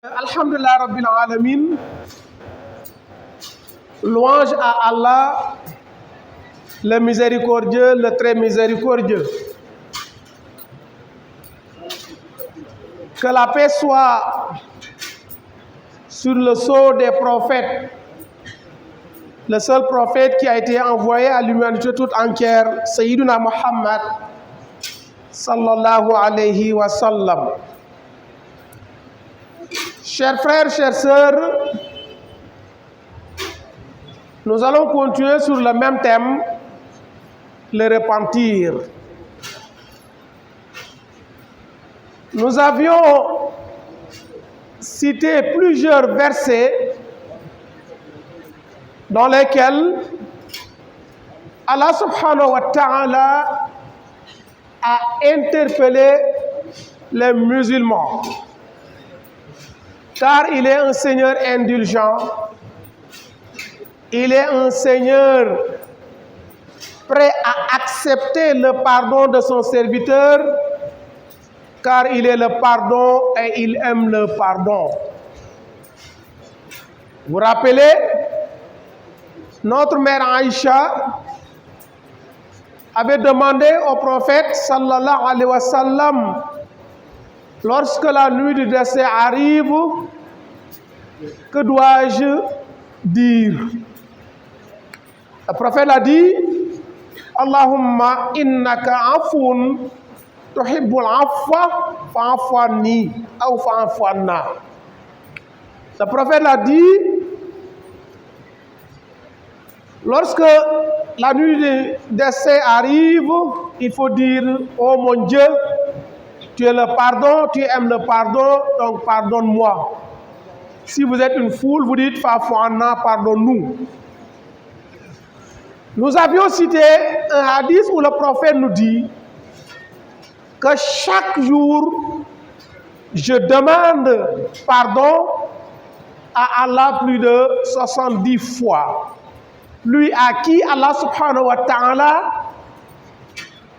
Alhamdulillah Rabbil Alamin. Louange à Allah, le miséricordieux, le très miséricordieux. Que la paix soit sur le sceau des prophètes, le seul prophète qui a été envoyé à l'humanité toute entière, Sayyiduna Muhammad sallallahu alayhi wa sallam. Chers frères, chères sœurs, nous allons continuer sur le même thème, le repentir. Nous avions cité plusieurs versets dans lesquels Allah subhanahu wa ta'ala a interpellé les musulmans, car il est un Seigneur indulgent, il est un Seigneur prêt à accepter le pardon de son serviteur, car il est le pardon et il aime le pardon. Vous rappelez, notre mère Aïcha avait demandé au prophète sallallahu alayhi wa sallam, lorsque la nuit du décès arrive, que dois-je dire? Le prophète a dit, Allahumma innaka afun tuhibbul afwa fa'fu anni ou fa'fu anna. Le prophète a dit, lorsque la nuit du décès arrive, il faut dire, oh mon Dieu, tu es le pardon, tu aimes le pardon, donc pardonne-moi. Si vous êtes une foule, vous dites, fa'fu anna, pardonne-nous. Nous avions cité un hadith où le prophète nous dit que chaque jour, je demande pardon à Allah plus de 70 fois. Lui à qui Allah subhanahu wa ta'ala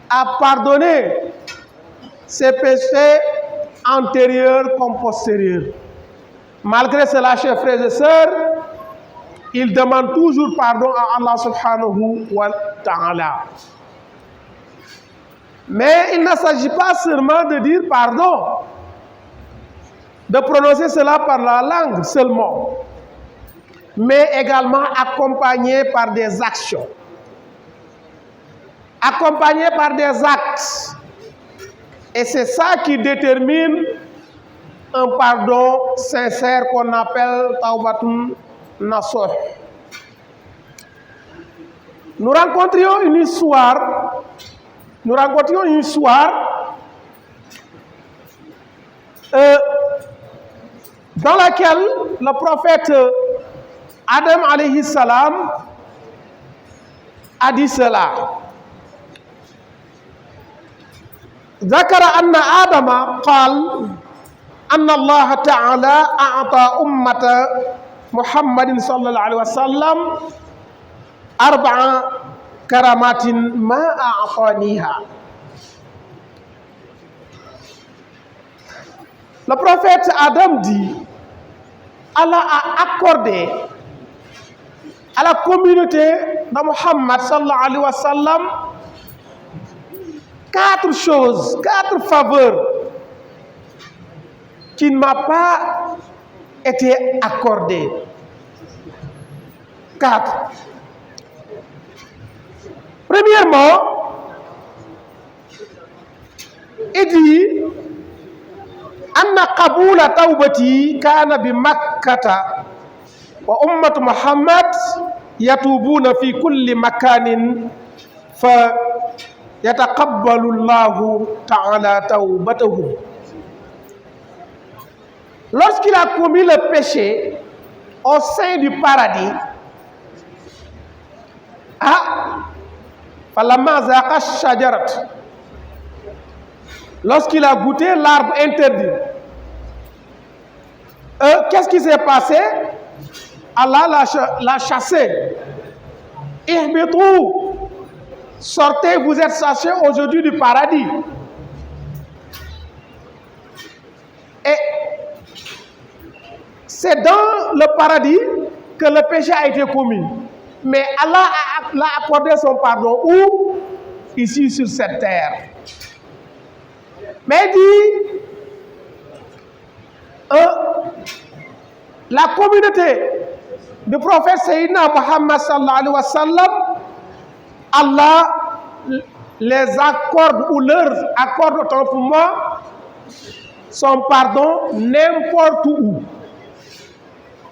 a pardonné ses péchés antérieurs comme postérieurs. Malgré cela, chers frères et sœurs, il demande toujours pardon à Allah subhanahu wa ta'ala. Mais il ne s'agit pas seulement de dire pardon, de prononcer cela par la langue seulement, mais également accompagné par des actions, accompagné par des actes. Et c'est ça qui détermine un pardon sincère qu'on appelle tawbatun nasuh. Nous rencontrions une histoire dans laquelle le prophète Adam alayhi salam a dit cela. ذكر أن آدم قال أن الله تعالى أعطى أمة محمد صلى الله عليه وسلم 4 كرامات ما أعطانيها. Le prophète Adam dit, Allah a accordé à la communauté de Muhammad sallallahu alayhi wa sallam 4 choses, 4 faveurs qui ne m'ont pas été accordées. 4. Premièrement, il dit, Anna qabula tawbati kana bi Makkata wa ummatu Muhammad yatubuna fi kulli makanin fa yataqabbalu Allahu ta'ala tawbatahum. Lorsqu'il a commis le péché au sein du paradis, lorsqu'il a goûté l'arbre interdit, qu'est-ce qui s'est passé? Allah l'a chassé. Ihbitu, sortez, vous êtes chassés aujourd'hui du paradis. Et c'est dans le paradis que le péché a été commis. Mais Allah l'a accordé son pardon où? Ici sur cette terre. Mais il dit, la communauté du prophète Sayyidina Muhammad sallallahu alayhi wa sallam, Allah les accorde ou leur accorde autant pour moi son pardon n'importe où.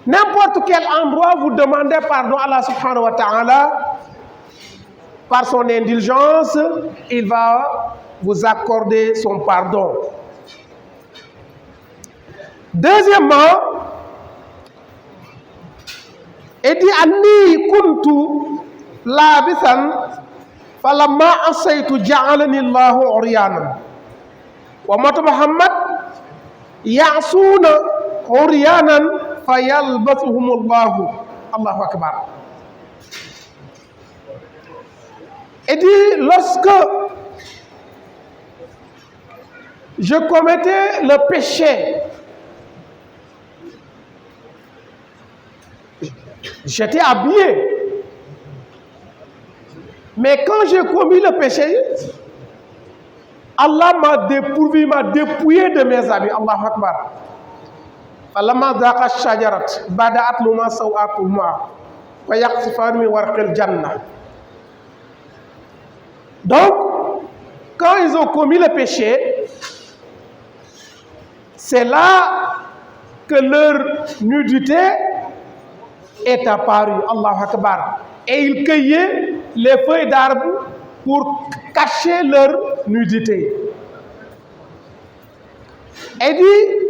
N'importe quel endroit vous demandez pardon à Allah subhanahu wa ta'ala, par son indulgence, il va vous accorder son pardon. Deuxièmement, il dit Anni kuntu labisan falamma asaytu ja'alani Allahu uryanan. Wa mata Muhammad ya'suna uryanan fayalbasuhumullahu. Allahu akbar. Et dit, lorsque je commettais le péché, j'étais habillé. Mais quand j'ai commis le péché, Allah m'a dépourvu, m'a dépouillé de mes habits. Allahu akbar. فلما ذاق الشجرة بدأت لهما سوآتهما ويقصفان من ورق الجنة. Donc, quand ils ont commis le péché, c'est là que leur nudité est apparue. Allahu Akbar. Et ils cueillaient les feuilles d'arbres pour cacher leur nudité. Et dit,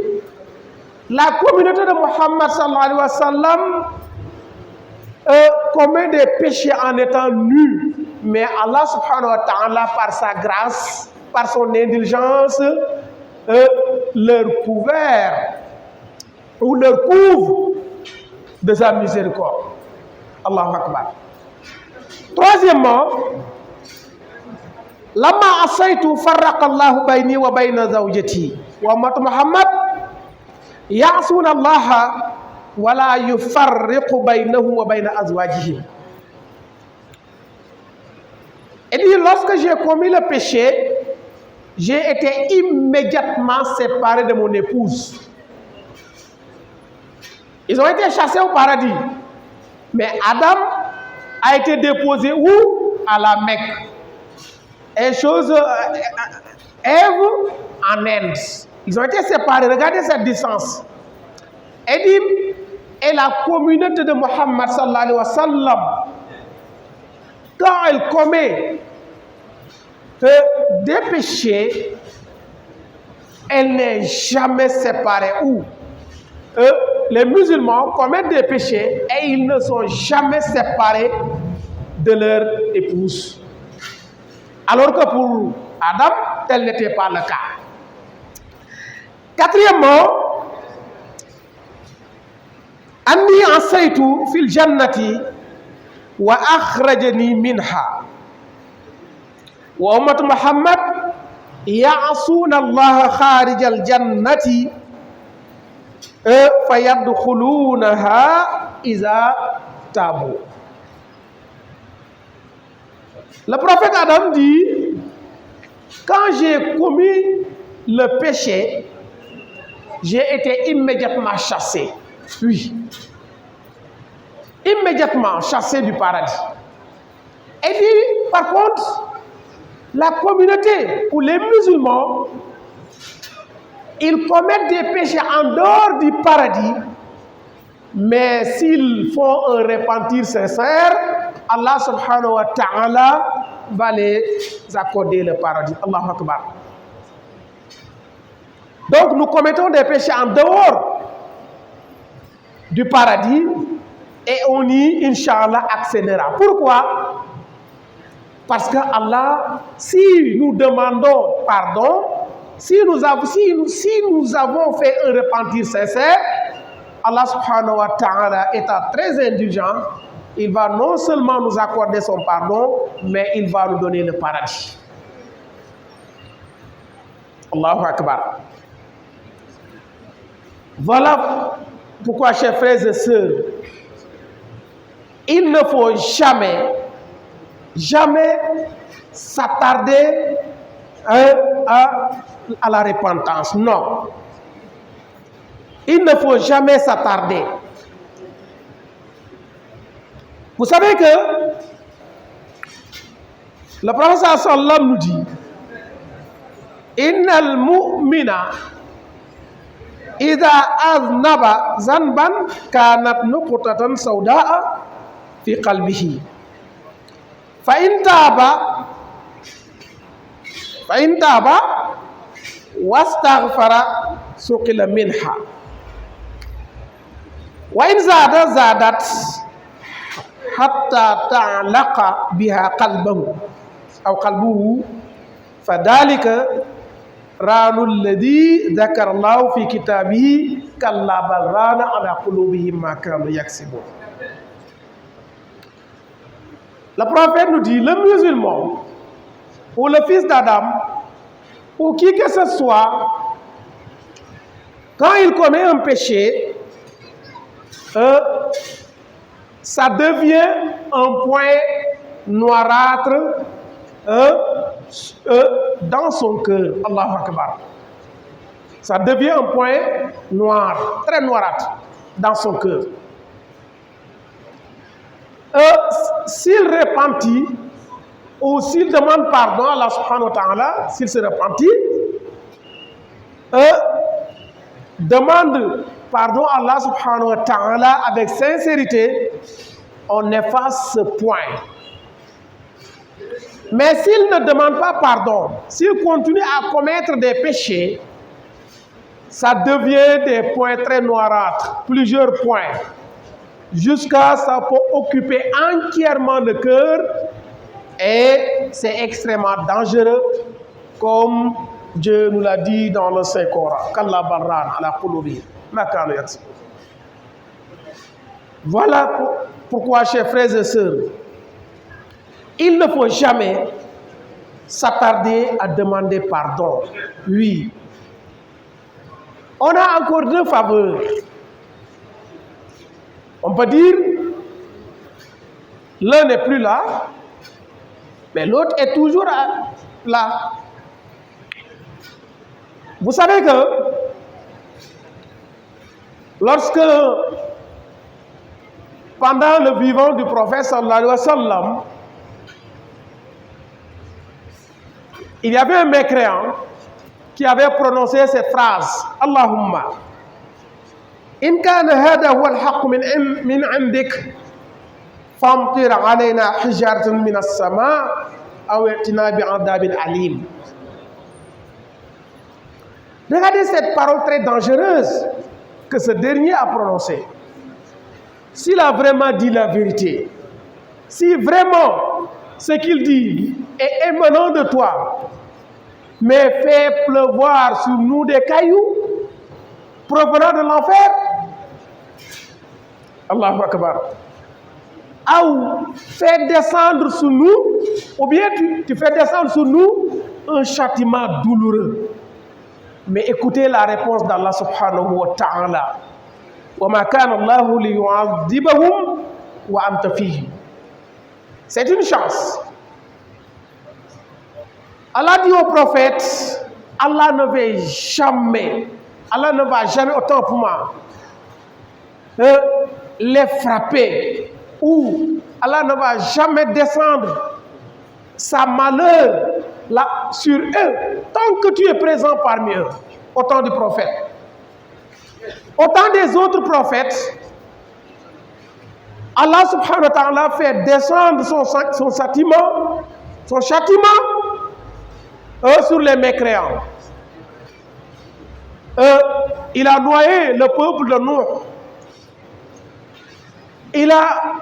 la communauté de Muhammad sallallahu alayhi wa sallam commet des péchés en étant nus. Mais Allah subhanahu wa ta'ala, par sa grâce, par son indulgence, leur couvert ou leur couvre de sa miséricorde. Allahu Akbar. Troisièmement, Lama asaitu farraqallahu bayni wa bayna zawjati wa ummatu Muhammad ya'suna Allah wa la yufarriqu bainahu wa baina azwajihi. Et dit, lorsque j'ai commis le péché, j'ai été immédiatement séparé de mon épouse. Ils ont été chassés au paradis. Mais Adam a été déposé où? À la Mecque. Et Ève en Inde. Ils ont été séparés. Regardez cette distance. Et dit, et la communauté de Muhammad sallallahu alayhi wa sallam, quand elle commet des péchés, elle n'est jamais séparée. Où les musulmans commettent des péchés et ils ne sont jamais séparés de leur épouse. Alors que pour Adam, tel n'était pas le cas. Quatrièmement, Anni ansaytu fil jannati wa akhrajani minha. Wa ummatu Muhammad ya'suna Allah kharijal jannati fayadkhulunaha iza tabu. Le prophète Adam dit, quand j'ai commis le péché, j'ai été immédiatement chassé. Oui. Immédiatement chassé du paradis. Et dit, par contre, la communauté ou les musulmans, ils commettent des péchés en dehors du paradis, mais s'ils font un repentir sincère, Allah subhanahu wa ta'ala va les accorder le paradis. Allahu Akbar. Donc nous commettons des péchés en dehors du paradis et on y, Inch'Allah, accédera. Pourquoi? Parce que Allah, si nous demandons pardon, si nous avons fait un repentir sincère, Allah subhanahu wa ta'ala étant très indulgent, il va non seulement nous accorder son pardon, mais il va nous donner le paradis. Allahu Akbar. Voilà Pourquoi, chers frères et sœurs, il ne faut jamais s'attarder à la repentance. Non. Il ne faut jamais s'attarder. Vous savez que le prophète sallam nous dit Innal mu'mina idha aznaba zanban kanat nuqtatan sawda'a fi qalbihi fa in taba wastaghfara suqila minha wa in zadat hatta ta'laqa biha qalbuhu fadhalika ranul ladhi dhakarallahu fi kitabihi kalla bal rana ala qulubihim ma kanu yaksibun. Le prophète nous dit, le musulman ou le fils d'Adam ou qui que ce soit, quand il commet un péché, ça devient un point noirâtre dans son cœur. Allahu Akbar. Ça devient un point noir, très noirâtre dans son cœur. S'il repentit ou s'il demande pardon à Allah subhanahu wa ta'ala, s'il se repentit, demande pardon à Allah subhanahu wa ta'ala avec sincérité, on efface ce point. Mais s'il ne demande pas pardon, s'il continue à commettre des péchés, ça devient des points très noirâtres, plusieurs points, jusqu'à ça peut occuper entièrement le cœur et c'est extrêmement dangereux, comme Dieu nous l'a dit dans le Saint-Coran. Voilà pourquoi, chers frères et sœurs, il ne faut jamais s'attarder à demander pardon. Oui. On a encore deux faveurs. On peut dire, l'un n'est plus là, mais l'autre est toujours là. Vous savez que lorsque, pendant le vivant du prophète sallallahu alayhi wa sallam, il y avait un mécréant qui avait prononcé cette phrase, Allahumma, in kana hada huwa al-haqq min indik, famtir alayna hijaratan min as-sama' aw i'tina bi'adabin alim. Regardez cette parole très dangereuse que ce dernier a prononcée. S'il a vraiment dit la vérité, si vraiment ce qu'il dit est émanant de toi, mais fait pleuvoir sur nous des cailloux provenant de l'enfer, Allahu Akbar, ou fait descendre sur nous, ou bien tu fais descendre sur nous un châtiment douloureux. Mais écoutez la réponse d'Allah subhanahu wa ta'ala. Wa ma kana Allahu liyu'adhibahum wa anta fihim. C'est une chance. Allah dit au prophète, Allah ne va jamais, autant pour moi, les frapper, ou Allah ne va jamais descendre sa malheur là, sur eux, tant que tu es présent parmi eux, au temps du prophète. Au temps des autres prophètes, Allah subhanahu wa ta'ala fait descendre son châtiment sur les mécréants. Il a noyé le peuple de Nuh. Il a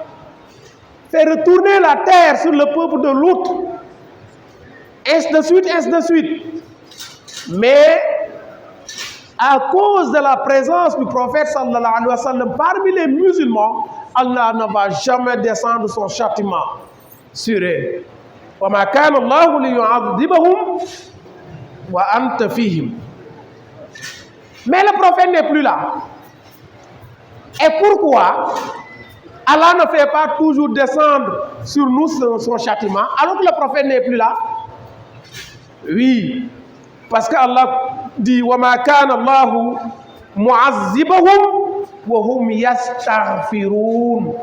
fait retourner la terre sur le peuple de Lut. Ainsi de suite, ainsi de suite. Mais à cause de la présence du prophète sallallahu alayhi wa sallam parmi les musulmans, Allah ne va jamais descendre son châtiment sur eux. Wa ma kana Allahu liyu'adhibahum wa anta fihim. Mais le prophète n'est plus là. Et pourquoi Allah ne fait pas toujours descendre sur nous son châtiment alors que le prophète n'est plus là? Oui, parce qu'Allah dit wa ma kana Allahu mu'azzibahum wa hum yastaghfirun.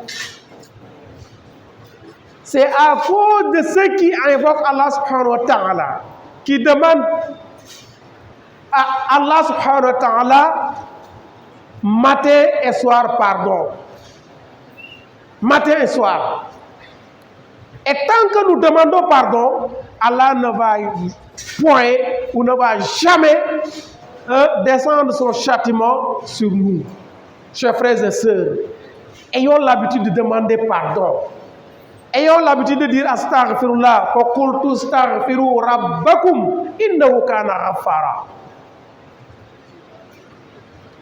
C'est à cause de ceux qui invoquent Allah subhanahu wa ta'ala, qui demandent à Allah subhanahu wa ta'ala matin et soir pardon. Matin et soir. Et tant que nous demandons pardon, Allah ne va point ou ne va jamais descendre son châtiment sur nous. Chers frères et sœurs, ayons l'habitude de demander pardon. Ayons l'habitude de dire astaghfirullah, wa qultu astaghfiru rabbakum innahu kana ghaffara.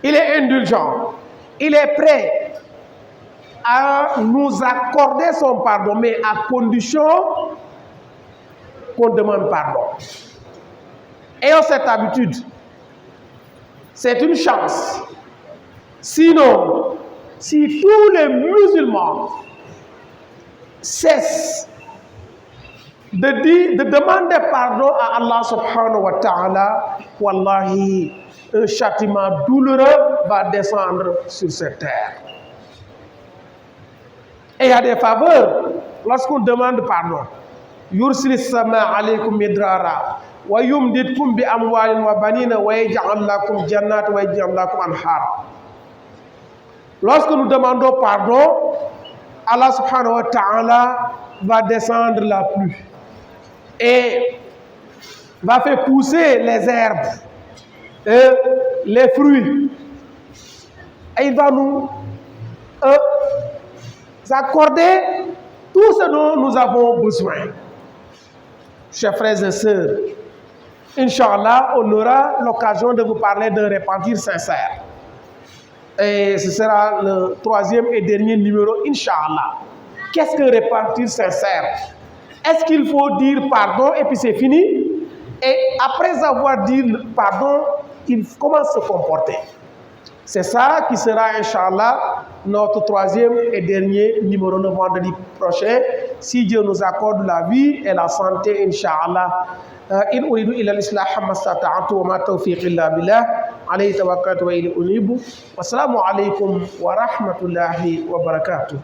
Il est indulgent, il est prêt à nous accorder son pardon, mais à condition qu'on demande pardon. Ayons cette habitude. C'est une chance. Sinon, si tous les musulmans cessent de demander pardon à Allah subhanahu wa ta'ala, wallahi, un châtiment douloureux va descendre sur cette terre. Et il y a des faveurs lorsqu'on demande pardon. Yursilis sama alaykum midrara wa yumdidkum bi amwalin wa banina wa yaj'al lakum jannat wa yaj'al lakum anhara. Lorsque nous demandons pardon, Allah subhanahu wa ta'ala va descendre la pluie et va faire pousser les herbes et les fruits. Et il va nous accorder tout ce dont nous avons besoin. Chers frères et sœurs, Inch'Allah, on aura l'occasion de vous parler d'un repentir sincère. Et ce sera le troisième et dernier numéro, Inch'Allah. Qu'est-ce que repentir sincère? Est-ce qu'il faut dire pardon et puis c'est fini? Et après avoir dit pardon, comment se comporter? C'est ça qui sera, Inch'Allah, notre troisième et dernier numéro le vendredi prochain, si Dieu nous accorde la vie et la santé, Inch'Allah. إن أريد إلا الإصلاح ما استطعت وما توفيقي إلا بالله عليه توكلت وإليه أنيب والسلام عليكم ورحمة الله وبركاته.